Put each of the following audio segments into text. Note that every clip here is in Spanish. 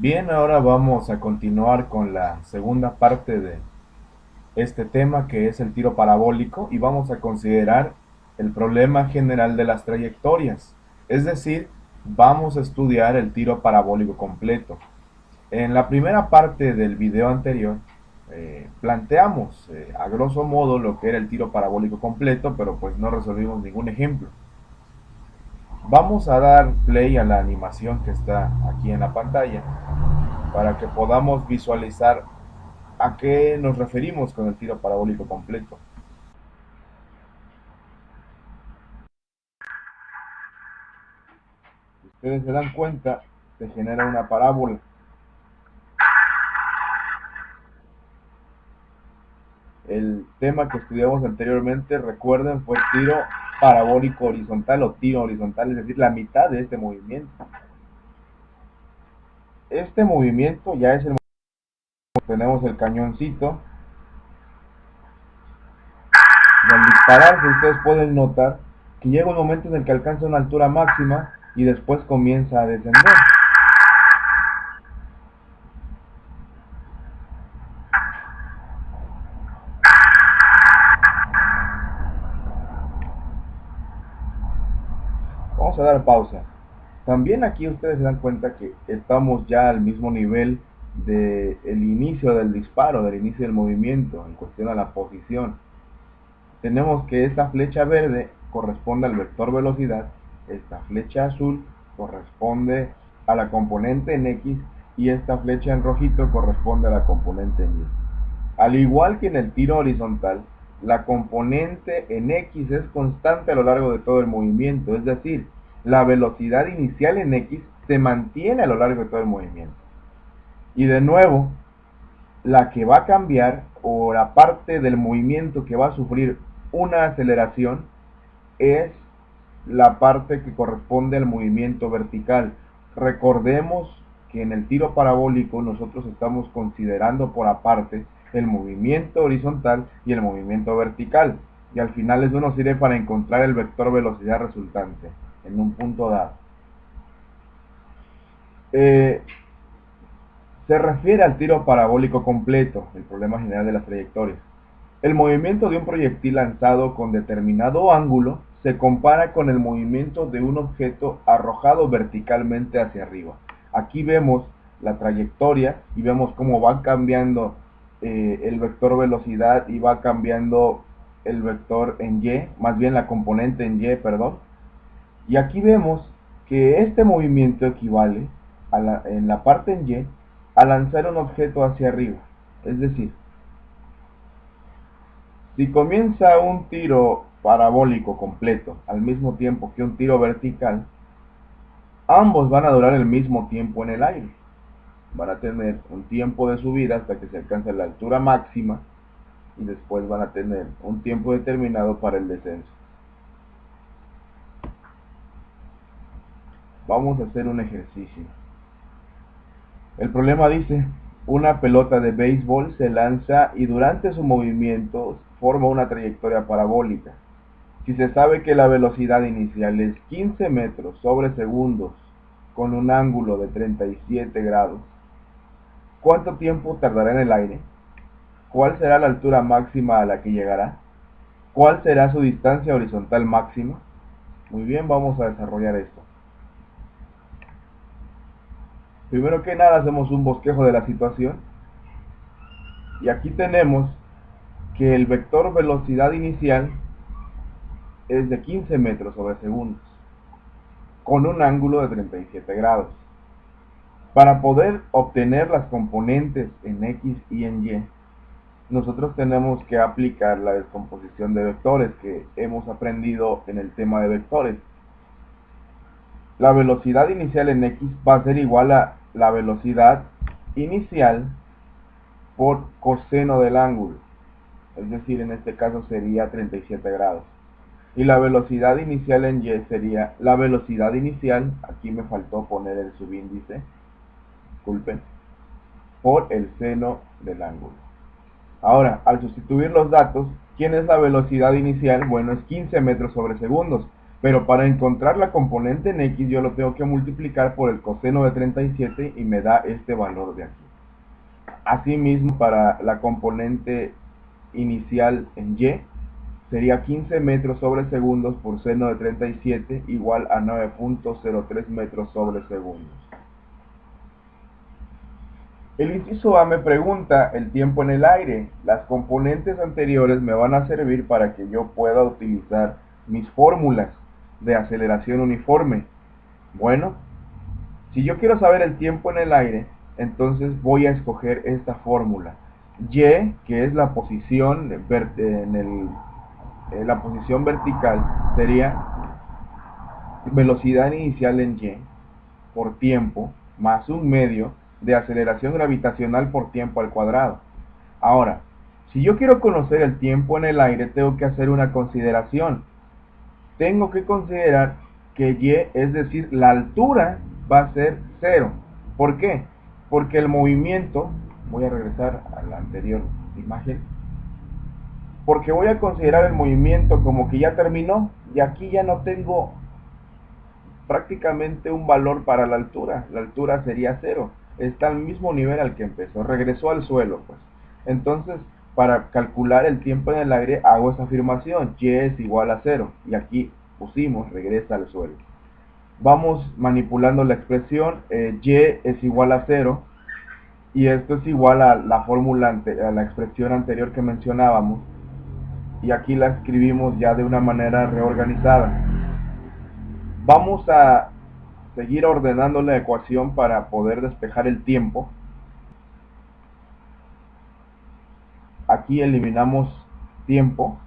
Bien, ahora vamos a continuar con la segunda parte de este tema que es el tiro parabólico y vamos a considerar el problema general de las trayectorias. Es decir, vamos a estudiar el tiro parabólico completo. En la primera parte del video anterior planteamos a grosso modo lo que era el tiro parabólico completo, pero pues no resolvimos ningún ejemplo. Vamos a dar play a la animación que está aquí en la pantalla para que podamos visualizar a qué nos referimos con el tiro parabólico completo. Si ustedes se dan cuenta, se genera una parábola. El tema que estudiamos anteriormente, recuerden, fue tiro parabólico horizontal o tiro horizontal, es decir, la mitad de este movimiento. Este movimiento ya es el movimiento. Tenemos el cañoncito y al dispararse ustedes pueden notar que llega un momento en el que alcanza una altura máxima y después comienza a descender. Vamos a dar pausa. También aquí ustedes se dan cuenta que estamos ya al mismo nivel del inicio del disparo, del inicio del movimiento, en cuestión a la posición. Tenemos que esta flecha verde corresponde al vector velocidad, esta flecha azul corresponde a la componente en X y esta flecha en rojito corresponde a la componente en Y. Al igual que en el tiro horizontal, la componente en X es constante a lo largo de todo el movimiento, es decir, la velocidad inicial en X se mantiene a lo largo de todo el movimiento. Y de nuevo, la que va a cambiar o la parte del movimiento que va a sufrir una aceleración es la parte que corresponde al movimiento vertical. Recordemos que en el tiro parabólico nosotros estamos considerando por aparte el movimiento horizontal y el movimiento vertical. Y al final eso nos sirve para encontrar el vector velocidad resultante en un punto dado. Eh, Se refiere al tiro parabólico completo, el problema general de las trayectorias. El movimiento de un proyectil lanzado con determinado ángulo se compara con el movimiento de un objeto arrojado verticalmente hacia arriba. Aquí vemos la trayectoria y vemos cómo va cambiando el vector velocidad y va cambiando el vector en Y, más bien la componente en Y, perdón. Y aquí vemos que este movimiento equivale en la parte en Y a lanzar un objeto hacia arriba. Es decir, si comienza un tiro parabólico completo al mismo tiempo que un tiro vertical, ambos van a durar el mismo tiempo en el aire. Van a tener un tiempo de subida hasta que se alcance la altura máxima y después van a tener un tiempo determinado para el descenso. Vamos a hacer un ejercicio. El problema dice, una pelota de béisbol se lanza y durante su movimiento forma una trayectoria parabólica. Si se sabe que la velocidad inicial es 15 metros sobre segundos con un ángulo de 37 grados, ¿cuánto tiempo tardará en el aire? ¿Cuál será la altura máxima a la que llegará? ¿Cuál será su distancia horizontal máxima? Muy bien, vamos a desarrollar esto. Primero que nada hacemos un bosquejo de la situación y aquí tenemos que el vector velocidad inicial es de 15 metros sobre segundos con un ángulo de 37 grados. Para poder obtener las componentes en X y en Y, nosotros tenemos que aplicar la descomposición de vectores que hemos aprendido en el tema de vectores. La velocidad inicial en X va a ser igual a la velocidad inicial por coseno del ángulo. Es decir, en este caso sería 37 grados. Y la velocidad inicial en Y sería la velocidad inicial, aquí me faltó poner el subíndice, disculpen, por el seno del ángulo. Ahora, al sustituir los datos, ¿quién es la velocidad inicial? Bueno, es 15 metros sobre segundos. Pero para encontrar la componente en X yo lo tengo que multiplicar por el coseno de 37 y me da este valor de aquí. Asimismo, para la componente inicial en Y, sería 15 metros sobre segundos por seno de 37 igual a 9.03 metros sobre segundos. El inciso A me pregunta el tiempo en el aire. Las componentes anteriores me van a servir para que yo pueda utilizar mis fórmulas de aceleración uniforme. Bueno, si yo quiero saber el tiempo en el aire, entonces voy a escoger esta fórmula. Y, que es la posición la posición vertical, sería velocidad inicial en Y por tiempo más un medio de aceleración gravitacional por tiempo al cuadrado. Ahora, si yo quiero conocer el tiempo en el aire, tengo que hacer una consideración. Tengo que considerar que Y, es decir, la altura va a ser 0. ¿Por qué? Porque el movimiento, voy a regresar a la anterior imagen, porque voy a considerar el movimiento como que ya terminó y aquí ya no tengo prácticamente un valor para la altura sería 0, está al mismo nivel al que empezó, regresó al suelo, pues. Entonces, para calcular el tiempo en el aire, hago esa afirmación, Y es igual a 0, y aquí pusimos, regresa al suelo. Vamos manipulando la expresión, Y es igual a 0, y esto es igual a la fórmula, a la expresión anterior que mencionábamos, y aquí la escribimos ya de una manera reorganizada. Vamos a seguir ordenando la ecuación para poder despejar el tiempo. Aquí eliminamos tiempo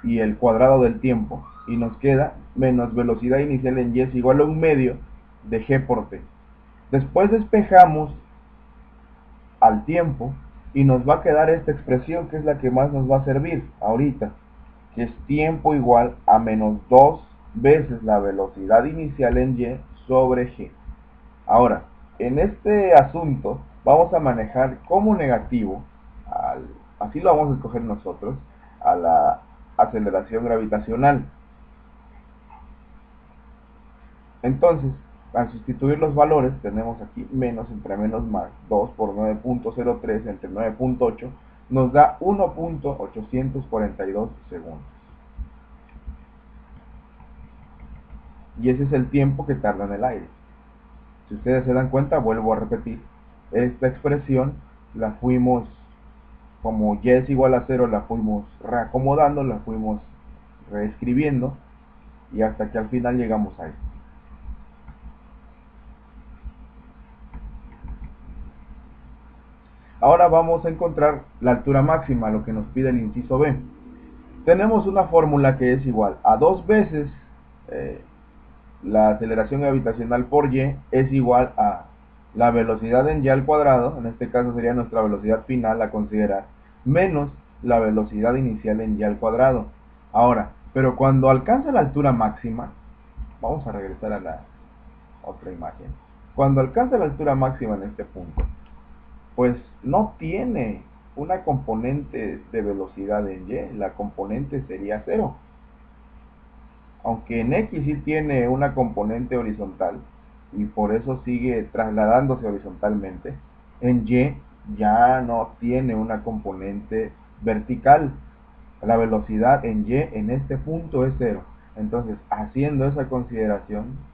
y el cuadrado del tiempo y nos queda menos velocidad inicial en Y es igual a un medio de G por T. Después despejamos al tiempo y nos va a quedar esta expresión que es la que más nos va a servir ahorita, que es tiempo igual a menos 2 veces la velocidad inicial en Y sobre G. Ahora, en este asunto vamos a manejar como negativo, así lo vamos a escoger nosotros, a la aceleración gravitacional. Entonces, al sustituir los valores, tenemos aquí menos entre menos más, 2 por 9.03 entre 9.8, nos da 1.842 segundos. Y ese es el tiempo que tarda en el aire. Si ustedes se dan cuenta, vuelvo a repetir, esta expresión la fuimos, como Y es igual a 0, la fuimos reacomodando, la fuimos reescribiendo, y hasta que al final llegamos a esto. Ahora vamos a encontrar la altura máxima, lo que nos pide el inciso B. Tenemos una fórmula que es igual a 2 veces la aceleración gravitacional por Y es igual a la velocidad en Y al cuadrado, en este caso sería nuestra velocidad final a considerar, menos la velocidad inicial en Y al cuadrado. Ahora, pero cuando alcanza la altura máxima, vamos a regresar a la otra imagen. Cuando alcanza la altura máxima en este punto, pues no tiene una componente de velocidad en Y, la componente sería 0. Aunque en X sí tiene una componente horizontal y por eso sigue trasladándose horizontalmente, en Y ya no tiene una componente vertical. La velocidad en Y en este punto es 0. Entonces, haciendo esa consideración,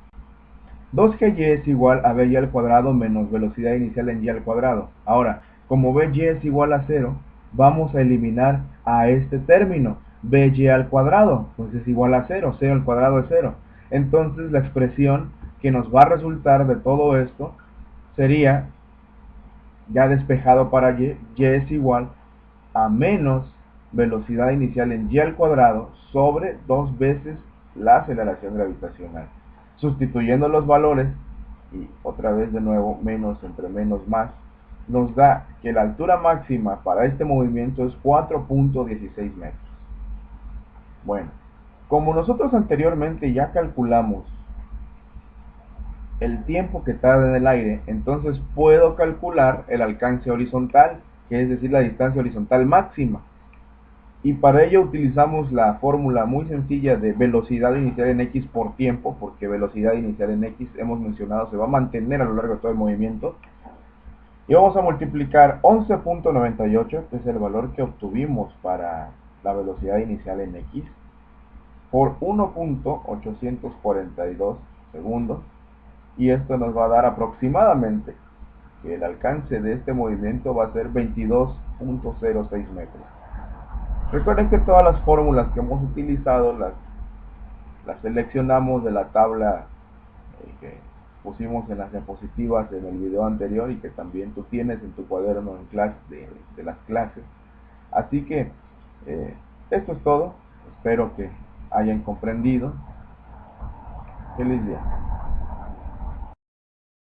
2GY es igual a BY al cuadrado menos velocidad inicial en Y al cuadrado. Ahora, como BY es igual a 0, vamos a eliminar a este término. BY al cuadrado, pues es igual a 0, 0 al cuadrado es 0. Entonces la expresión que nos va a resultar de todo esto sería, ya despejado para Y es igual a menos velocidad inicial en Y al cuadrado sobre 2 veces la aceleración gravitacional. Sustituyendo los valores, y otra vez de nuevo menos entre menos más, nos da que la altura máxima para este movimiento es 4.16 metros. Bueno, como nosotros anteriormente ya calculamos el tiempo que tarda en el aire, entonces puedo calcular el alcance horizontal, que es decir, la distancia horizontal máxima. Y para ello utilizamos la fórmula muy sencilla de velocidad inicial en X por tiempo, porque velocidad inicial en X, hemos mencionado, se va a mantener a lo largo de todo el movimiento. Y vamos a multiplicar 11.98, que es el valor que obtuvimos para la velocidad inicial en X, por 1.842 segundos. Y esto nos va a dar aproximadamente que el alcance de este movimiento va a ser 22.06 metros. Recuerden que todas las fórmulas que hemos utilizado las seleccionamos de la tabla que pusimos en las diapositivas en el video anterior y que también tú tienes en tu cuaderno en clase de las clases. Así que esto es todo. Espero que hayan comprendido. Feliz día.